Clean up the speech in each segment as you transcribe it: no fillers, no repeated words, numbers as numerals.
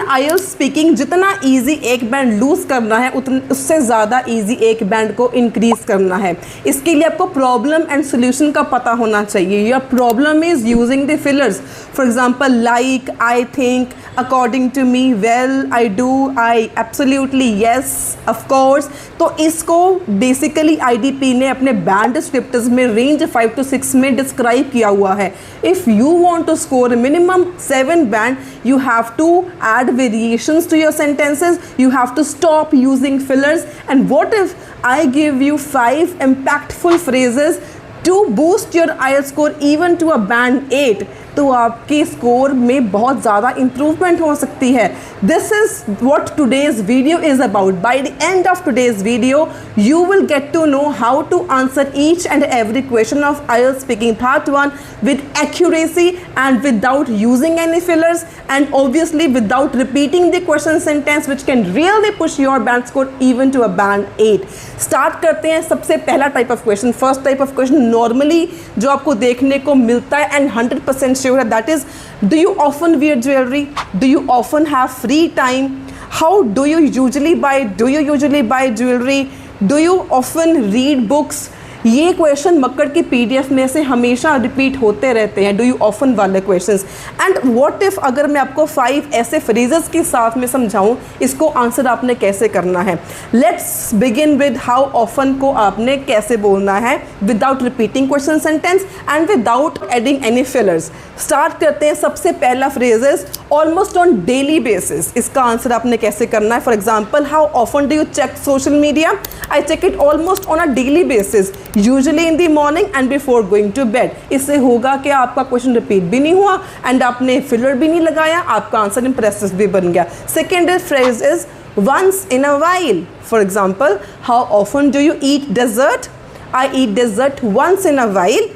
IELTS speaking जितना easy एक band loose करना है उससे ज़्यादा इजी एक बैंड को इंक्रीज करना है। इसके लिए आपको प्रॉब्लम एंड सोल्यूशन का पता होना चाहिए। Your problem is using the fillers, for example like, I think, according to me, well, I do, I, absolutely, yes, of course. तो इसको बेसिकली आईडीपी ने अपने बैंड डिस्क्रिप्टर्स में रेंज 5 to 6 में डिस्क्राइब किया हुआ है। If you want to score minimum 7 band, you have to add variations to your sentences, you have to stop using fillers. And what if I give you 5 impactful phrases to boost your IELTS score even to a band 8? तो आपके score में बहुत ज़्यादा improvement हो सकती है। This is what today's video is about. By the end of today's video you will get to know how to answer each and every question of IELTS speaking part 1 with accuracy and without using any fillers, and obviously without repeating the question sentence, which can really push your band score even to a band 8. Start करते हैं। सबसे पहला type of question, first type of question normally जो आपको देखने को मिलता है एंड 100% श्योर है, that is do you often wear jewellery, do you often have free time, how do you usually buy jewellery, do you often read books. ये question Makkar की PDF में से हमेशा रिपीट होते रहते हैं, डू यू ऑफन वाले क्वेश्चंस। एंड व्हाट इफ अगर मैं आपको 5 ऐसे फ्रेजेस के साथ में समझाऊं, इसको आंसर आपने कैसे करना है। Let's begin with how often को आपने कैसे बोलना है without repeating question sentence and without adding any fillers. Start करते हैं। सबसे पहला phrases almost on daily basis, इसका आंसर आपने कैसे करना है। For example, how often do you check social media? I check it almost on a daily basis, usually in the morning and before going to bed. इससे होगा कि आपका question repeat भी नहीं हुआ एंड आपने फिलर भी नहीं लगाया, आपका आंसर इम्प्रेसिव भी बन गया। Second phrase is once in a while. For example, how often do you eat dessert? I eat dessert once in a while,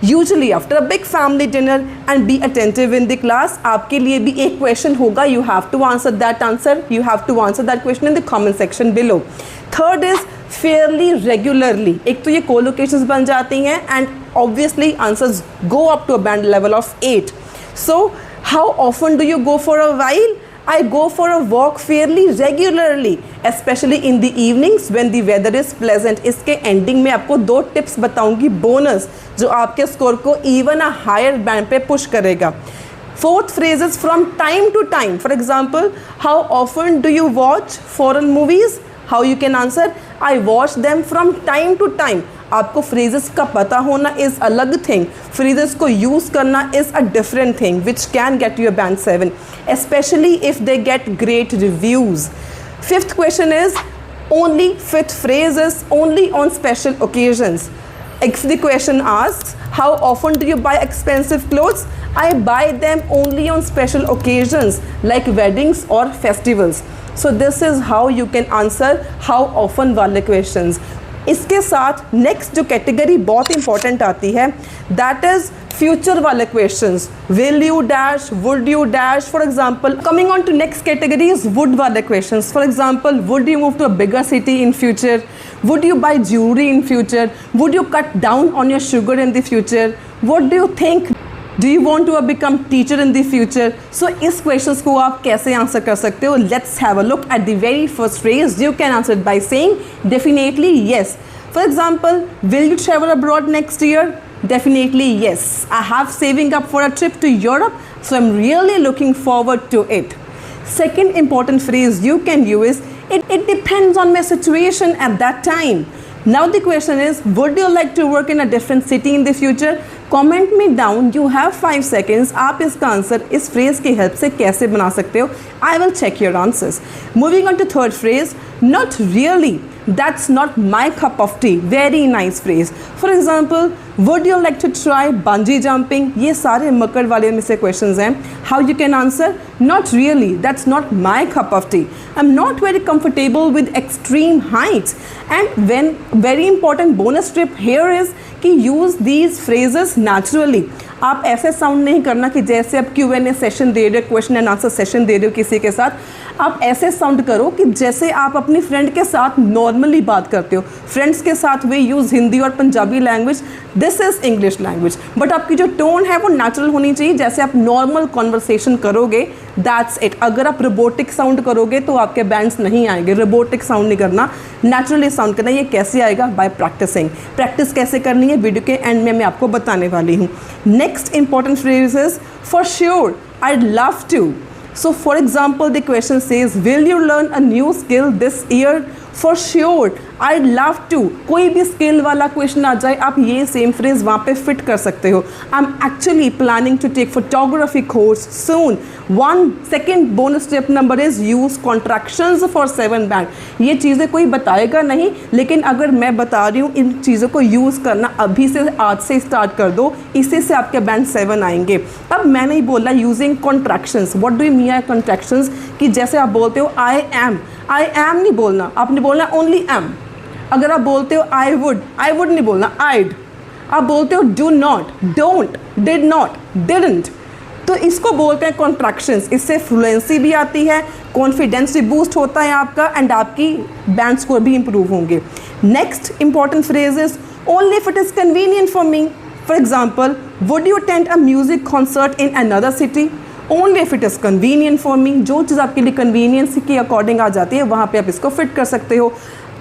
usually after a big family dinner and be attentive in the class. आपके लिए भी एक question होगा, you have to answer that question in the comment section below. Third is fairly regularly. एक तो ये collocations बन जाती हैं and obviously answers go up to a band level of 8. So how often do you go for a while? I go for a walk fairly regularly, especially in the evenings when the weather is pleasant. इसके ending में आपको 2 tips बताऊंगी bonus, जो आपके score को even a higher band पे push करेगा। Fourth phrase is from time to time. For example, how often do you watch foreign movies? How you can answer, I watch them from time to time. आपको phrases का पता होना is अलग thing, phrases को use करना is a different thing which can get you a band 7, especially if they get great reviews. Fifth question is only fit phrases only on special occasions. If the question asks, how often do you buy expensive clothes? I buy them only on special occasions like weddings or festivals. So this is how you can answer how often वाले questions. इसके साथ next जो category बहुत important आती है, that is future वाले questions. Will you dash, would you dash. For example, coming on to next category is would वाले questions. For example, would you move to a bigger city in future? Would you buy jewellery in future? Would you cut down on your sugar in the future? What do you think? Do you want to become teacher in the future? So इस question को आप कैसे answer कर सकते हो? Let's have a look at the very first phrase. You can answer by saying definitely yes. For example, will you travel abroad next year? Definitely yes. I have saving up for a trip to Europe, so I'm really looking forward to it. Second important phrase you can use is it depends on my situation at that time. Now the question is, would you like to work in a different city in the future? Comment me down. You have 5 seconds. आप इसका answer इस phrase की help से कैसे बना सकते हो? I will check your answers. Moving on to third phrase, not really. That's not my cup of tea. Very nice phrase. For example, would you like to try bungee jumping? ये सारे मक्कड़ वाले में से questions हैं. How you can answer? Not really. That's not my cup of tea. I'm not very comfortable with extreme heights. And when very important bonus tip here is कि use these phrases naturally. आप ऐसे sound नहीं करना कि जैसे आप Q&A session दे रहे हो, क्वेश्चन एंड आंसर सेशन दे रहे हो किसी के साथ। आप ऐसे साउंड करो कि जैसे आप अपनी फ्रेंड के साथ नॉर्मली बात करते हो। फ्रेंड्स के साथ वे यूज़ हिंदी और Punjabi language, this is English language, but आपकी जो टोन है वो नेचुरल होनी चाहिए, जैसे आप नॉर्मल कॉन्वर्सेशन करोगे दैट्स इट। अगर आप रोबोटिक साउंड करोगे तो आपके बैंड्स नहीं आएंगे। रोबोटिक साउंड नहीं करना, नेचुरली साउंड करना। ये कैसे आएगा? Bye practising. प्रैक्टिस कैसे करनी है वीडियो के एंड में मैं आपको बताने वाली हूँ। Next important phrase is for sure, I love to. So for example, the question says, will you learn a new skill this year? For sure, I'd love to। कोई भी स्किल वाला क्वेश्चन आ जाए, आप ये सेम फ्रेज वहाँ पे fit कर सकते हो। I am actually planning to take photography course soon. One second bonus tip number is use contractions for 7 band. ये चीज़ें कोई बताएगा नहीं, लेकिन अगर मैं बता रही हूँ इन चीज़ों को यूज़ करना अभी से, आज से स्टार्ट कर दो, इसी से आपके बैंड 7 आएंगे। अब मैंने ही बोला using contractions. What do you mean contractions? कि जैसे आप बोलते हो आई एम नहीं बोलना, आपने बोलना ओनली एम। अगर आप बोलते हो आई वुड नहीं बोलना, आइड। आप बोलते हो do not, don't, did not, didn't. तो इसको बोलते हैं कॉन्ट्रैक्शंस। इससे फ्लुएंसी भी आती है, कॉन्फिडेंस भी बूस्ट होता है आपका, एंड आपकी बैंड स्कोर भी इंप्रूव होंगे। Next important phrase is only if it is convenient for me. For example, would you attend a music concert in another city? Only if it is convenient for me. जो चीज़ आपके लिए convenience के according आ जाती है, वहाँ पे आप इसको फिट कर सकते हो।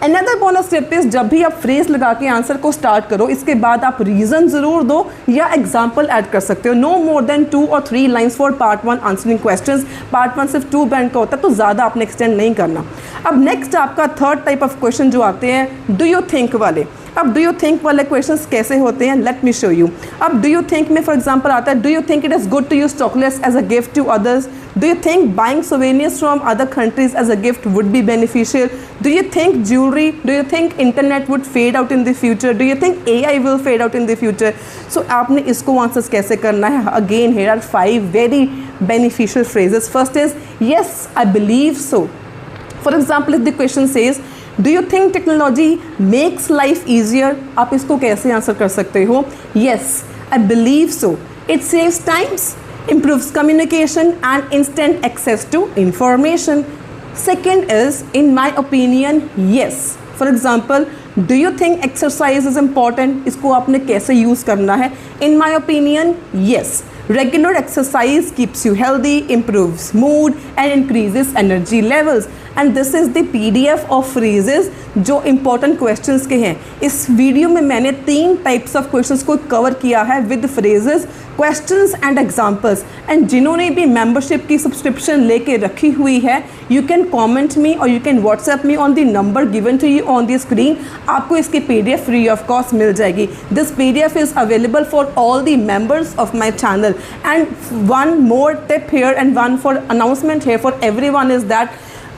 अनदर बोनस टिप इज, जब भी आप फ्रेज लगा के आंसर को स्टार्ट करो, इसके बाद आप रीज़न ज़रूर दो या एग्जाम्पल ऐड कर सकते हो। No more than 2 or 3 lines for part 1 answering questions. Part 1 सिर्फ 2 बैंड का होता है, तो ज़्यादा आपने एक्सटेंड नहीं करना। अब नेक्स्ट आपका थर्ड टाइप ऑफ क्वेश्चन जो आते हैं डू यू थिंक वाले। अब डू यू थिंक वाले क्वेश्चंस कैसे होते हैं, लेट मी शो यू। अब डू यू थिंक में फॉर एग्जांपल आता है, do you think it is good to use chocolates as a gift to others? Do you think buying souvenirs from other countries as a gift would be beneficial? Do you think jewellery, do you think internet would fade out in the future? Do you think AI will fade out in the future? So आपने इसको answers कैसे करना है? Again here are 5 very beneficial phrases. First is yes I believe so. For example, if the question says do you think technology makes life easier? आप इसको कैसे answer कर सकते हो? Yes I believe so. It saves times, improves communication and instant access to information. Second is, in my opinion, yes. For example, do you think exercise is important? इसको आपने कैसे use करना है? In my opinion, yes. Regular exercise keeps you healthy, improves mood and increases energy levels. And this is the PDF of phrases जो important questions के हैं। इस video में मैंने 3 टाइप्स ऑफ क्वेश्चंस को कवर किया है with phrases, questions and examples. And जिन्होंने भी मेंबरशिप की सब्सक्रिप्शन लेके रखी हुई है, यू कैन कॉमेंट मी और you can WhatsApp me on the number given to you on the screen. आपको इसकी PDF फ्री ऑफ कॉस्ट मिल जाएगी। This PDF is available for all the members of my channel. And one more tip here and one for announcement here for everyone is that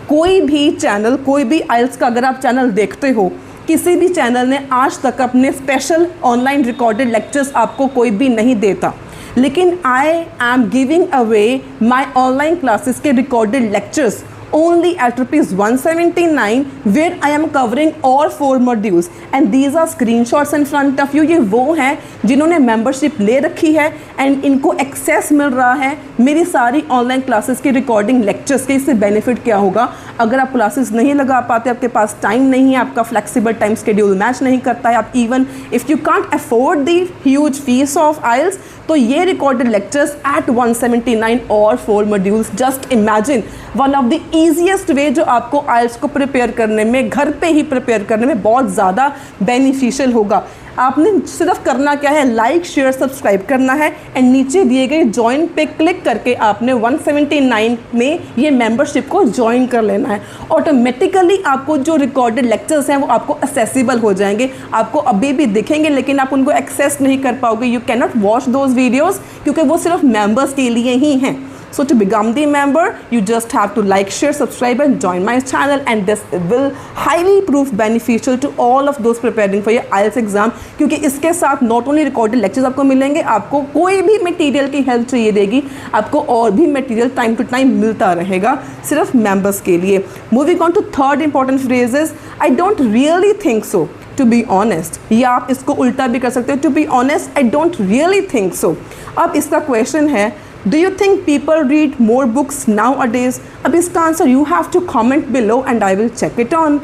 कोई भी channel, कोई भी IELTS का अगर आप channel देखते हो, किसी भी चैनल ने आज तक अपने स्पेशल ऑनलाइन रिकॉर्डेड लेक्चर्स आपको कोई भी नहीं देता, लेकिन I am giving away my online classes के recorded lectures only at ₹179, where I am covering all 4 modules and these are screenshots in front of you। ये वो हैं जिन्होंने मेंबरशिप ले रखी है एंड इनको एक्सेस मिल रहा है मेरी सारी ऑनलाइन क्लासेस की रिकॉर्डिंग लेक्चर्स के। इससे बेनिफिट क्या होगा? अगर आप क्लासेस नहीं लगा पाते, आपके पास टाइम नहीं है, आपका फ्लेक्सिबल टाइम शेड्यूल मैच नहीं करता है, आप even if you can't afford the huge fees of IELTS, तो ये रिकॉर्डेड लेक्चर्स एट 179 और 4 modules. Just imagine one of the easiest वे जो आपको IELTS को प्रिपेयर करने में, घर पे ही प्रिपेयर करने में बहुत ज़्यादा बेनिफिशियल होगा। आपने सिर्फ करना क्या है, लाइक शेयर सब्सक्राइब करना है एंड नीचे दिए गए ज्वाइन पे क्लिक करके आपने 179 में ये मेंबरशिप को ज्वाइन कर लेना है। ऑटोमेटिकली आपको जो रिकॉर्डेड लेक्चर्स हैं वो आपको असेसिबल हो जाएंगे, आपको अभी भी दिखेंगे लेकिन आप उनको एक्सेस नहीं कर पाओगे। You can not watch those videos क्योंकि वो सिर्फ मेंबर्स के लिए ही हैं। So to become the member, you just have to like, share, subscribe and join my channel, and this will highly prove beneficial to all of those preparing for your IELTS exam। क्योंकि इसके साथ not only recorded lectures आपको मिलेंगे, आपको कोई भी material की help चाहिए देगी, आपको और भी मटेरियल टाइम टू टाइम मिलता रहेगा सिर्फ मेंबर्स के लिए। Moving on to third important phrase is I don't really think so, to be honest। या आप इसको उल्टा भी कर सकते हो, to be honest I don't really think so। अब इसका क्वेश्चन है Do you think people read more books nowadays? अब इसका answer you have to comment below and I will check it on।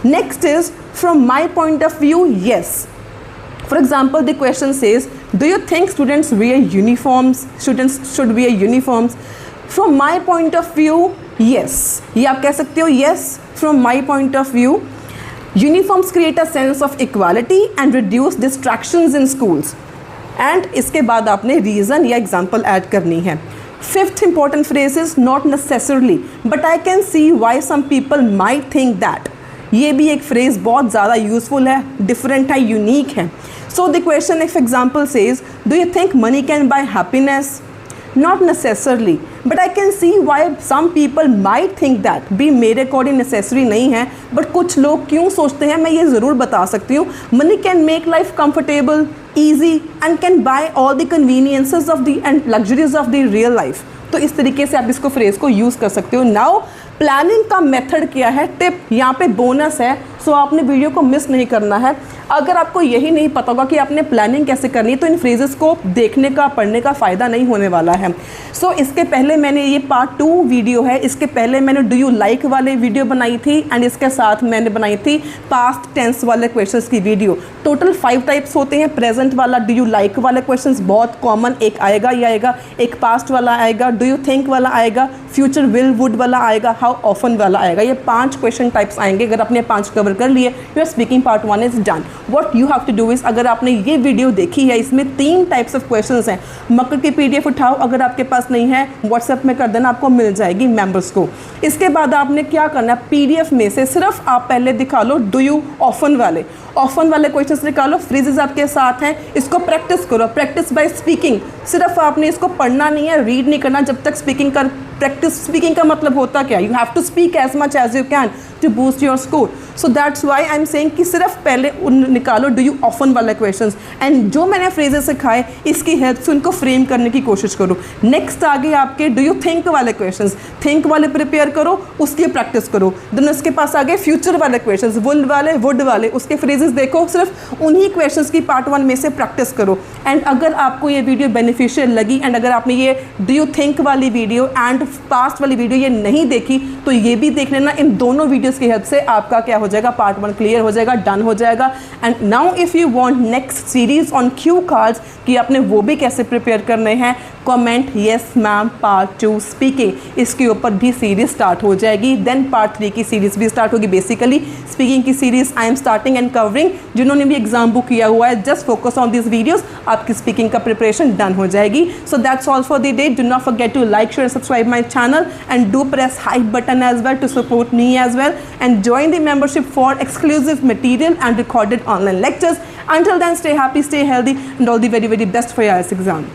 Next is from my point of view, yes। For example, the question says, do you think students wear uniforms? Students should wear uniforms? From my point of view yes, ये आप कह सकते हो yes from my point of view. Uniforms create a sense of equality and reduce distractions in schools. And इसके बाद आपने reason या example add करनी है। Fifth important phrase is not necessarily but I can see why some people might think that. ये भी एक phrase बहुत ज़्यादा यूजफुल है, डिफरेंट है, यूनिक है। So the question if example says do you think money can buy happiness? Not necessarily, but I can see why some people might think that। भी मेरे अकॉर्डिंग नेसेसरी नहीं है, but कुछ लोग क्यों सोचते हैं मैं ये ज़रूर बता सकती हूँ। Money can make life comfortable, easy and can buy all the conveniences of the end luxuries of the real life. तो इस तरीके से आप इसको फ्रेज को यूज़ कर सकते हो। नाउ प्लानिंग का मेथड क्या है, टिप यहाँ पे बोनस है, सो आपने वीडियो को मिस नहीं करना है। अगर आपको यही नहीं पता होगा कि आपने प्लानिंग कैसे करनी है तो इन फ्रेजेस को देखने का पढ़ने का फ़ायदा नहीं होने वाला है। सो इसके पहले मैंने ये पार्ट 2 वीडियो है, इसके पहले मैंने डू यू लाइक वाले वीडियो बनाई थी एंड इसके साथ मैंने बनाई थी पास्ट टेंस वाले क्वेश्चंस की वीडियो। टोटल 5 टाइप्स होते हैं। प्रेजेंट वाला डू यू लाइक वाले क्वेश्चंस बहुत कॉमन, एक आएगा ही आएगा, एक पास्ट वाला आएगा, डू यू थिंक वाला आएगा, फ्यूचर विल वुड वाला आएगा, हाउ ऑफन वाला आएगा। ये 5 क्वेश्चन टाइप्स आएंगे। अगर आपने 5 कवर कर लिए, your speaking part 1 is done. What you have to do is, अगर आपने ये वीडियो देखी है, इसमें 3 टाइप्स ऑफ क्वेश्चंस हैं। मकर की PDF उठाओ, अगर आपके पास नहीं है व्हाट्सएप में कर देना, आपको मिल जाएगी मेंबर्स को। इसके बाद आपने क्या करना है, PDF में से सिर्फ आप पहले दिखा लो डू यू ऑफन वाले क्वेश्चंस निकालो, फ्रेजेस आपके साथ हैं, इसको प्रैक्टिस करो। प्रैक्टिस बाय स्पीकिंग, सिर्फ आपने इसको पढ़ना नहीं है, रीड नहीं करना जब तक स्पीकिंग कर। प्रैक्टिस स्पीकिंग का मतलब होता क्या, you have to speak as much as you can to boost your score. So that's why I am saying कि सिर्फ पहले निकालो डू यू ऑफन वाले क्वेश्चंस एंड जो मैंने फ्रेजेस सिखाए इसकी हेल्प से उनको फ्रेम करने की कोशिश करो। नेक्स्ट आगे आपके डू यू थिंक वाले क्वेश्चंस, थिंक वाले प्रिपेयर करो, उसकी प्रैक्टिस करो। देन उसके पास आगे फ्यूचर वाले क्वेश्चंस, विल वाले, वुड वाले, उसके फ्रेजेस देखो, सिर्फ उन्हीं क्वेश्चंस की पार्ट 1 में से प्रैक्टिस करो। एंड अगर आपको ये वीडियो बेनिफिशियल लगी एंड अगर आपने ये डू यू थिंक वाली वीडियो एंड पास्ट वाली वीडियो ये नहीं देखी तो ये भी देख लेना। इन दोनों वीडियोस की हेल्प से आपका क्या हो जाएगा, पार्ट 1 क्लियर हो जाएगा, डन हो जाएगा। And now if you want next series on cue cards कि आपने वो भी कैसे प्रिपेयर करने हैं, comment yes ma'am part 2 speaking, इसके ऊपर भी सीरीज स्टार्ट हो जाएगी। देन पार्ट 3 की सीरीज भी स्टार्ट होगी। बेसिकली स्पीकिंग की series I am starting and covering. जिन्होंने भी एग्जाम बुक किया हुआ है, just focus on this videos, आपकी स्पीकिंग का प्रिपरेशन डन हो जाएगी। So that's all for the day. Do not forget to like, share, subscribe my channel and do press hype button as well to support me as well, and join the membership for exclusive material and recorded online lectures. Until then, stay happy, stay healthy, and all the very best for your IELTS exam.